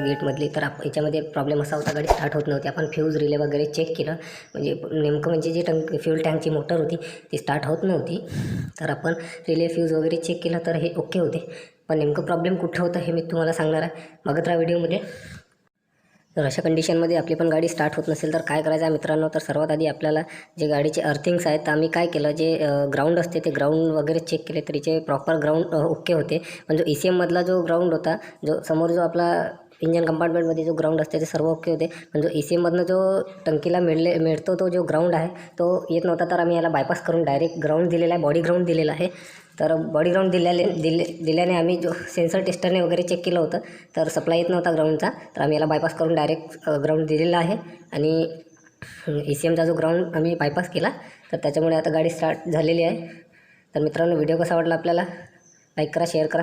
गेटमधली. तर याच्यामध्ये प्रॉब्लेम असा होता, गाडी स्टार्ट होत नव्हती. आपण फ्यूज रिले वगैरे चेक केलं, म्हणजे नेमकं म्हणजे जी फ्यूल टँकची मोटर होती ती स्टार्ट होत नव्हती. तर आपण रिले फ्यूज वगैरे चेक केलं तर हे ओके होते. पण नेमकं प्रॉब्लेम कुठं होतं हे मी तुम्हाला सांगणार आहे, बघत राहा व्हिडिओमध्ये. तर अशा कंडिशनमध्ये आपली पण गाडी स्टार्ट होत नसेल तर काय करायचं आहे मित्रांनो. तर सर्वात आधी आपल्याला जे गाडीचे अर्थिंग्स आहेत, तर आम्ही काय केलं, जे ग्राउंड असते ते ग्राउंड वगैरे चेक केले, तर इथे प्रॉपर ग्राउंड ओके होते. पण जो ECMमधला जो ग्राउंड होता, जो समोर जो आपला इंजन कंपार्टमेंटमध्ये जो ग्राउंड असते ते सर्व ओके होते. पण जो ECMमधनं जो टंकीला मिळतो तो जो ग्राउंड आहे तो येत नव्हता. तर आम्ही याला बायपास करून डायरेक्ट ग्राउंड दिलेला आहे, बॉडी ग्राउंड दिलेला आहे. तर बॉडी ग्राउंड दिल्याने आम्ही जो सेन्सर टेस्टरने वगैरे चेक केलं होतं, तर सप्लाय येत नव्हता ग्राउंडचा. तर आम्ही याला बायपास करून डायरेक्ट ग्राउंड दिलेला आहे. आणि ECMचा जो ग्राउंड आम्ही बायपास केला, तर त्याच्यामुळे आता गाडी स्टार्ट झालेली आहे. तर मित्रांनो, व्हिडिओ कसा वाटला आपल्याला, लाईक करा, शेअर करा.